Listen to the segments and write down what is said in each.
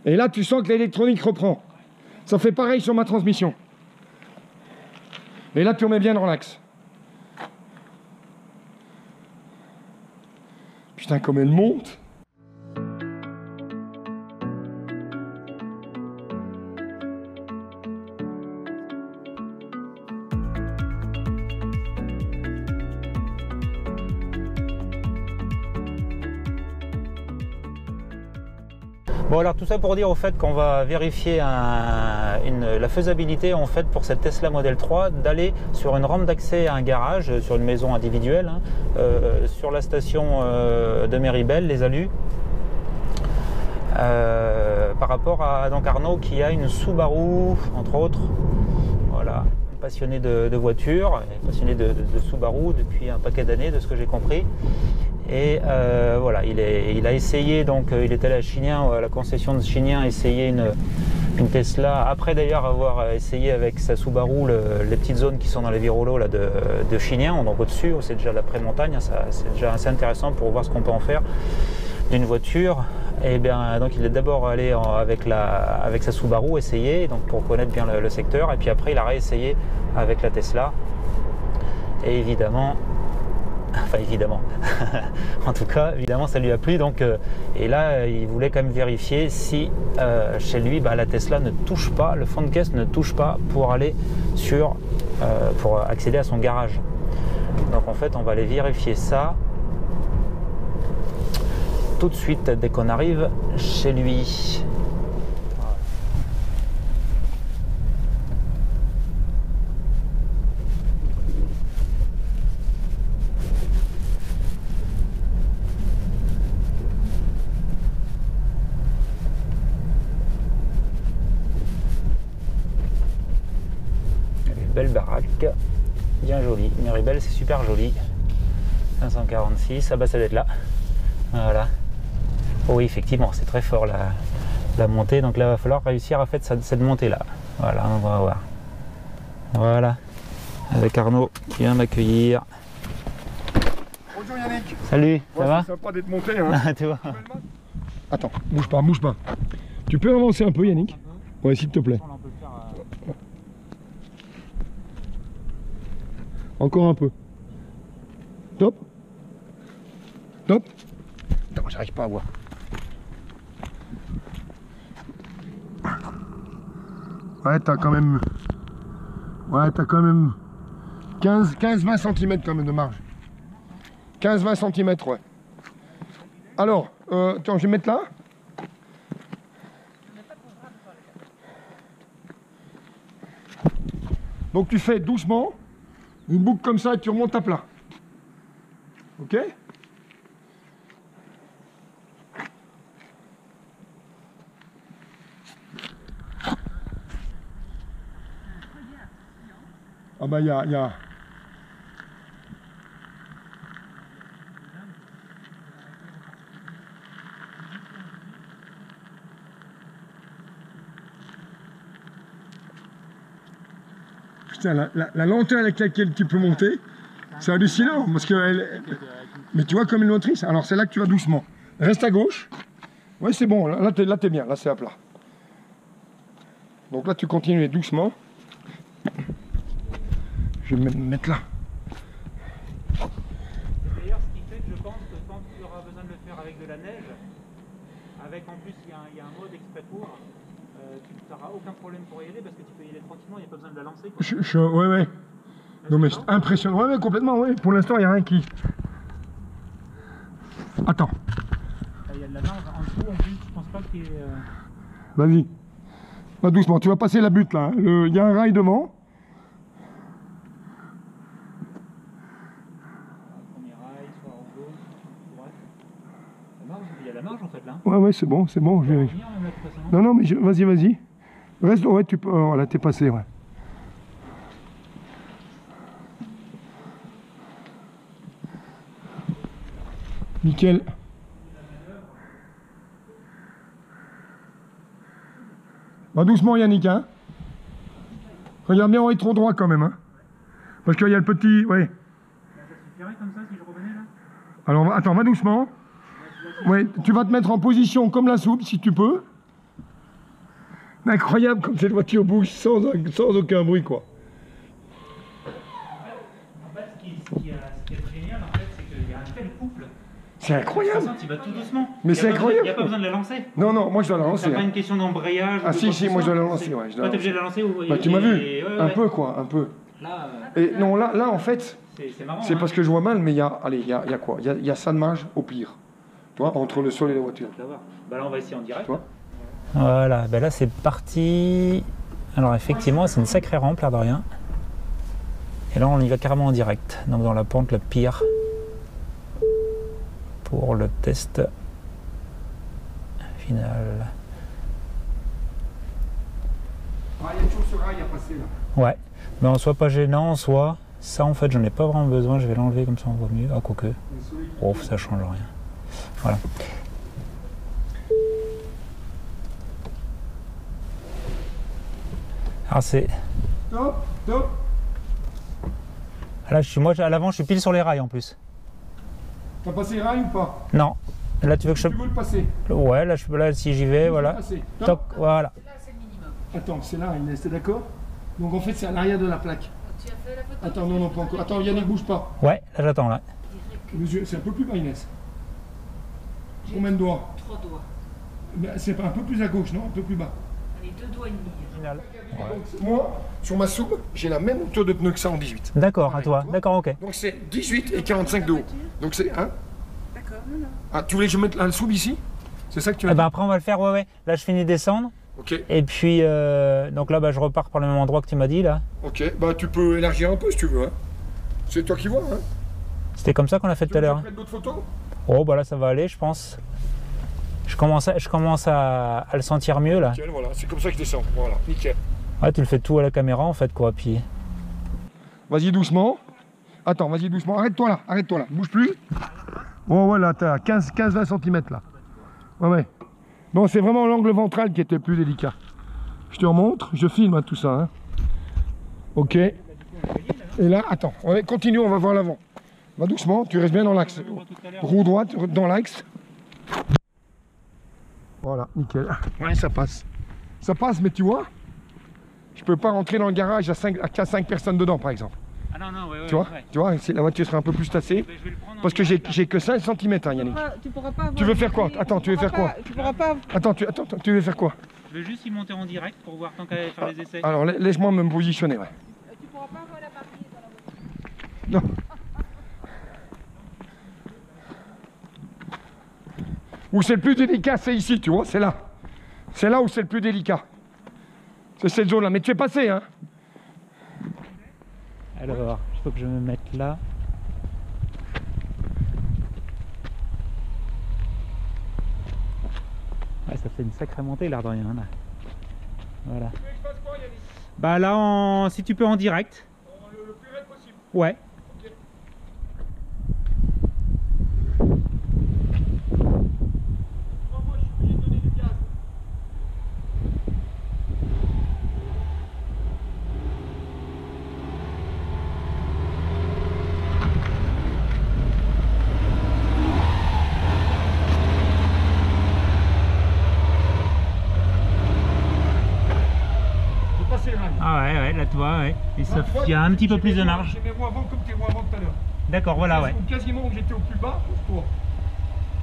Et là, tu sens que l'électronique reprend. Ça fait pareil sur ma transmission. Et là, tu remets bien dans l'axe. Putain, comme elle monte. Bon, alors tout ça pour dire au fait qu'on va vérifier la faisabilité en fait pour cette Tesla Model 3 d'aller sur une rampe d'accès à un garage, sur une maison individuelle, hein, sur la station de Méribel, les Alus, par rapport à donc Arnaud qui a une Subaru entre autres, voilà, passionné de voitures, passionné de Subaru depuis un paquet d'années de ce que j'ai compris. Et voilà, il a essayé, donc il est allé à Chignin, à la concession de Chignin, essayer une Tesla, après d'ailleurs avoir essayé avec sa Subaru les petites zones qui sont dans les virolos là, de Chignin, donc au-dessus, c'est déjà l'après-montagne, c'est déjà assez intéressant pour voir ce qu'on peut en faire d'une voiture. Et bien donc il est d'abord allé avec sa Subaru essayer, donc pour connaître bien le secteur, et puis après il a réessayé avec la Tesla, et évidemment, en tout cas, évidemment, ça lui a plu. Donc, et là, il voulait quand même vérifier si chez lui, la Tesla ne touche pas, le fond de caisse ne touche pas pour aller pour accéder à son garage. Donc, en fait, on va aller vérifier ça tout de suite dès qu'on arrive chez lui. Belle baraque, bien jolie. Méribel, c'est super joli. 546, ah bah ça doit être là. Voilà. Oh oui, effectivement, c'est très fort la montée. Donc là, il va falloir réussir à faire cette montée là. Voilà, on va voir. Voilà. Avec Arnaud qui vient m'accueillir. Bonjour Yannick. Salut, ça va? C'est sympa d'être monté. Hein. Tu vois. Attends, bouge pas, bouge pas. Tu peux avancer un peu Yannick? Ouais, s'il te plaît. Encore un peu. Top. Top. Attends, j'arrive pas à voir. Ouais, t'as quand même... Ouais, t'as quand même 15-20 cm quand même de marge. 15-20 cm, ouais. Alors, attends, je vais mettre là. Donc tu fais doucement. Une boucle comme ça et tu remontes à plat. Ok? Ah bah il y a... Putain, la lenteur avec laquelle tu peux monter, c'est hallucinant. Parce que mais tu vois comme une motrice. Alors c'est là que tu vas doucement. Reste à gauche. Ouais, c'est bon. Là, t'es bien. Là, c'est à plat. Donc là, tu continues doucement. Je vais me mettre là. C'est d'ailleurs ce qui fait que je pense que quand tu auras besoin de le faire avec de la neige, avec en plus il y a un mode exprès pour, tu n'auras aucun problème pour y aller parce que tu peux y aller tranquillement, il n'y a pas besoin de la lancer. Ouais, ouais. Non mais c'est impressionnant. Ouais, complètement, ouais. Pour l'instant, il n'y a rien qui... Attends. Il y a de la marge en dessous en plus, je pense pas qu'il y ait... Vas-y. Va doucement, tu vas passer la butte là. Il y a un rail devant. Premier rail, soit en gauche, droite. Il y a la marge en fait là. Ouais, ouais, c'est bon, c'est bon. Je vais... Non, non, mais vas-y, vas-y. Reste, ouais, tu peux. Voilà, t'es passé, ouais. Nickel. Va doucement Yannick, hein. Regarde bien, on est trop droit quand même, hein. Parce qu'il y a le petit... Ouais. Ça suffirait comme ça si je revenais là? Alors, attends, va doucement. Ouais, tu vas te mettre en position comme la soupe, si tu peux. Incroyable comme cette voiture bouge sans aucun bruit, quoi. En fait, ce qui est génial, en fait, c'est qu'il y a un tel couple. C'est incroyable. Tu vas tout doucement. Mais c'est incroyable. Il n'y a pas besoin de la lancer. Non, non, moi je dois la lancer. C'est pas une question d'embrayage. Ah si, si, moi je dois la lancer. Ouais, toi, t'es obligé de la lancer ou... Bah, tu m'as vu. Un peu, quoi, un peu. Là, et non, là, en fait, c'est marrant. C'est parce que je vois mal, mais il y a, allez, il y a quoi? Il y a ça de marge au pire. Tu vois, entre le sol et la voiture. Bah là, on va essayer en direct. Tu vois? Voilà, ben là c'est parti. Alors effectivement, c'est une sacrée rampe, l'air de rien. Et là, on y va carrément en direct, donc dans la pente la pire pour le test final. Ah, il y a toujours ce rail à passer là. Ouais, mais en soit pas gênant, en soit ça en fait, j'en ai pas vraiment besoin. Je vais l'enlever comme ça, on voit mieux. Ah, quoique. Oh, ça change rien. Voilà. Alors c'est... Stop, stop. Là, moi à l'avant, je suis pile sur les rails en plus. T'as passé les rails ou pas? Non. Là, tu veux que je... Tu veux le passer? Ouais, là, là si j'y vais, voilà. Toc, voilà. Attends, c'est là, Inès, t'es d'accord? Donc en fait, c'est à l'arrière de la plaque. Tu as fait la photo? Attends, non, non, pas encore. Attends, Yannick, bouge pas. Ouais, là, j'attends, là. C'est un peu plus bas, Inès. Combien de doigts? 3 doigts. C'est un peu plus à gauche, non? Un peu plus bas. Allez, 2 doigts et demi. Final. Donc, moi, sur ma sub, j'ai la même hauteur de pneu que ça en 18. D'accord, à toi. D'accord, ok. Donc c'est 18 et 45 de haut. Donc c'est... Hein? D'accord, non, non. Ah, tu voulais que je mette la sub ici? C'est ça que tu as Eh dit? ben, après, on va le faire, ouais, ouais. Là, je finis de descendre. Ok. Et puis, donc là, bah, je repars par le même endroit que tu m'as dit, là. Ok, bah tu peux élargir un peu si tu veux. Hein. C'est toi qui vois. Hein. C'était comme ça qu'on a fait tout à l'heure. Tu veux d'autres photos? Oh, bah là, ça va aller, je pense. Je commence à le sentir mieux, là. Nickel, voilà, c'est comme ça que je descends. Voilà, nickel. Ouais, tu le fais tout à la caméra, en fait, quoi. Puis... Vas-y doucement. Attends, vas-y doucement. Arrête-toi là. Bouge plus. Oh, voilà, t'as 15-20 cm là. Ouais, ouais. Bon, c'est vraiment l'angle ventral qui était le plus délicat. Je te remontre, je filme hein, tout ça. Hein. Ok. Et là, attends, continue, on va voir l'avant. Va doucement, tu restes bien dans l'axe. Roue droite, dans l'axe. Voilà, nickel. Ouais, ça passe. Ça passe, mais tu vois, je peux pas rentrer dans le garage à 5 personnes dedans, par exemple. Ah non, non, ouais, tu vois, tu vois, la voiture serait un peu plus tassée. Parce que j'ai que 5 cm, hein, Yannick. Tu pourras pas avoir... Tu veux faire quoi? Attends, tu veux faire quoi? Tu pourras pas... Attends, tu veux faire quoi? Je vais juste y monter en direct pour voir tant qu'à faire les essais. Alors, laisse-moi me positionner, ouais. Tu pourras pas avoir la partie dans la voiture. Non. Où c'est le plus délicat, c'est ici, tu vois, c'est là. C'est là où c'est le plus délicat. C'est cette zone-là. Mais tu es passé, hein? Alors, il faut que je me mette là. Ouais, ça fait une sacrée montée, l'air de rien, là. Voilà. Bah là, si tu peux en direct. Le plus raide possible. Ouais. Okay. Moi, je suis obligé de donner du gaz. Ah ouais, là tu vois, ouais. Et ça, il y a un petit peu plus de marge. J'ai mes roues avant comme tes roues avant tout à l'heure. D'accord, voilà, ouais. Quasiment où j'étais au plus bas, pour.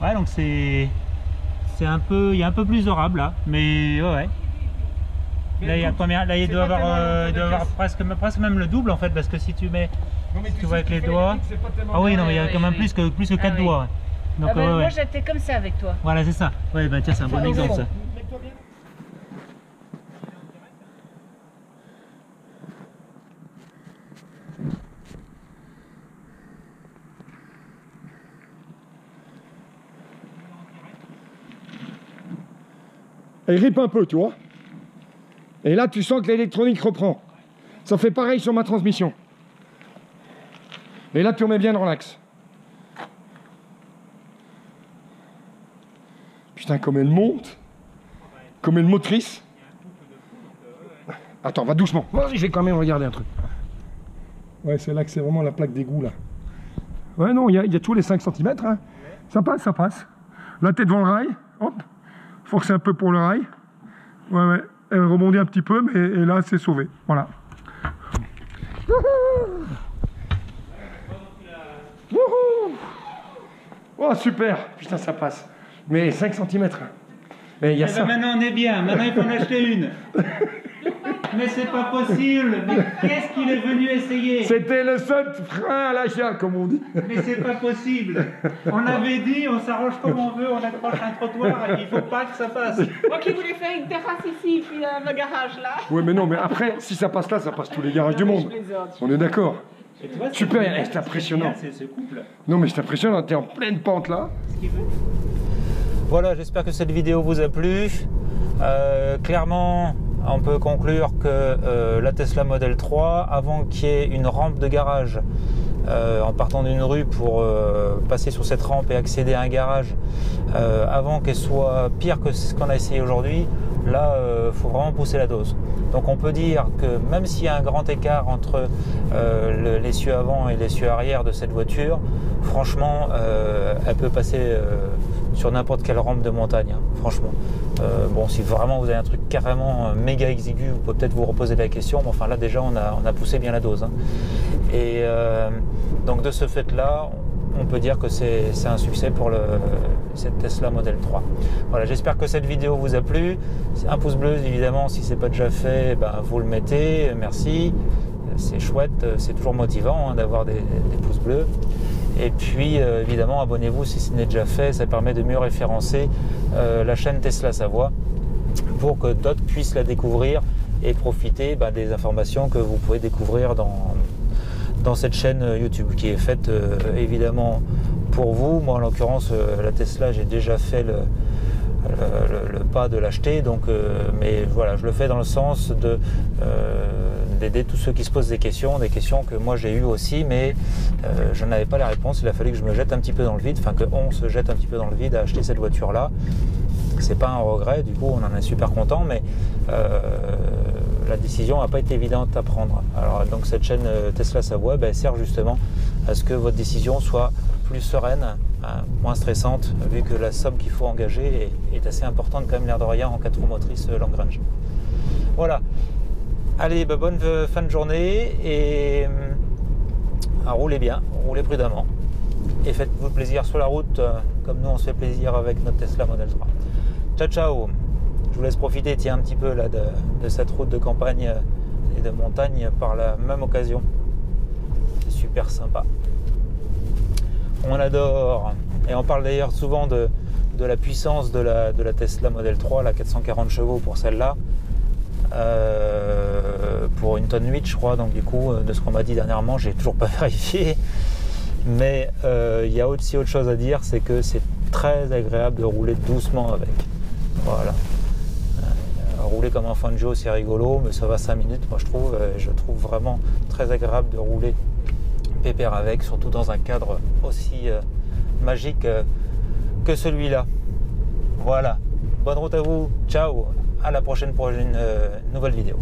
Ouais, donc c'est un peu, il y a un peu plus de rab là, mais ouais, ouais. Là il y a combien? Là il doit avoir presque même le double en fait, parce que si tu mets, Non, mais tu vois avec les doigts. Ah oui, non, mais il y a quand même plus que 4 doigts. Ouais. Donc, Moi j'étais comme ça avec toi. Voilà, c'est ça. Ouais, bah tiens, c'est un bon exemple ça. Elle rip un peu, tu vois. Et là, tu sens que l'électronique reprend. Ça fait pareil sur ma transmission. Et là, tu remets bien dans l'axe. Putain, comme elle monte. Comme elle motrice. Attends, va doucement. Vas-y, je vais quand même regarder un truc. Ouais, c'est là que c'est vraiment la plaque d'égout, là. Ouais, non, il y a tous les 5 cm. Hein. Ça passe, ça passe. Là, t'es devant le rail. Hop. Force un peu pour le rail. Ouais, ouais. elle rebondit un petit peu, mais et là, c'est sauvé. Voilà. Wouhou! Oh, super! Putain, ça passe. Mais 5 cm. Mais il y a ça. Maintenant on est bien, maintenant il faut en acheter une. Mais c'est pas possible, mais qu'est-ce qu'il est venu essayer? C'était le seul frein à l'achat, comme on dit. Mais c'est pas possible. On avait dit, on s'arrange comme on veut, on accroche un trottoir, il faut pas que ça passe. Moi qui voulais faire une terrasse ici, puis le garage là. Ouais, mais non, mais après, si ça passe là, ça passe tous les garages du monde. On est d'accord. Et tu vois, Super, génial, c'est impressionnant. C'est ce couple. Non, mais c'est impressionnant, t'es en pleine pente là. Voilà, j'espère que cette vidéo vous a plu. Clairement, on peut conclure que la Tesla Model 3, avant qu'il y ait une rampe de garage en partant d'une rue pour passer sur cette rampe et accéder à un garage, avant qu'elle soit pire que ce qu'on a essayé aujourd'hui, là, faut vraiment pousser la dose. Donc on peut dire que même s'il y a un grand écart entre l'essieu avant et l'essieu arrière de cette voiture, franchement, elle peut passer sur n'importe quelle rampe de montagne, hein, franchement. Bon, si vraiment vous avez un truc carrément méga exigu, vous pouvez peut-être vous reposer la question, mais enfin là déjà on a poussé bien la dose. Hein. Et donc de ce fait-là, on peut dire que c'est un succès pour cette Tesla Model 3. Voilà, j'espère que cette vidéo vous a plu. Un pouce bleu, évidemment, si ce n'est pas déjà fait, ben, vous le mettez, merci. C'est chouette, c'est toujours motivant hein, d'avoir des pouces bleus. Et puis, évidemment, abonnez-vous si ce n'est déjà fait, ça permet de mieux référencer la chaîne Tesla Savoie pour que d'autres puissent la découvrir et profiter ben, des informations que vous pouvez découvrir dans cette chaîne YouTube qui est faite évidemment pour vous. Moi en l'occurrence la Tesla, j'ai déjà fait le pas de l'acheter, donc mais voilà, je le fais dans le sens d'aider tous ceux qui se posent des questions que moi j'ai eues aussi, mais je n'avais pas la réponse. Il a fallu que je me jette un petit peu dans le vide, enfin qu'on se jette un petit peu dans le vide à acheter cette voiture là. C'est pas un regret, du coup on en est super content, mais la décision n'a pas été évidente à prendre. Alors donc cette chaîne Tesla Savoie ben, sert justement à ce que votre décision soit plus sereine, hein, moins stressante, vu que la somme qu'il faut engager est assez importante quand même, l'air de rien, en 4 roues motrices long range. Voilà. Allez, ben, bonne fin de journée et roulez bien, roulez prudemment et faites-vous plaisir sur la route comme nous on se fait plaisir avec notre Tesla Model 3. Ciao ciao. Je vous laisse profiter, tiens, un petit peu là, de cette route de campagne et de montagne par la même occasion. C'est super sympa. On adore. Et on parle d'ailleurs souvent de la puissance de la Tesla Model 3, la 440 chevaux pour celle-là. Pour une tonne 8, je crois. Donc du coup, de ce qu'on m'a dit dernièrement, j'ai toujours pas vérifié. Mais il y a aussi autre chose à dire, c'est que c'est très agréable de rouler doucement avec. Voilà. Rouler comme un Fangio, c'est rigolo, mais ça va 5 minutes, moi je trouve vraiment très agréable de rouler pépère avec, surtout dans un cadre aussi magique que celui-là. Voilà, bonne route à vous, ciao, à la prochaine pour une nouvelle vidéo.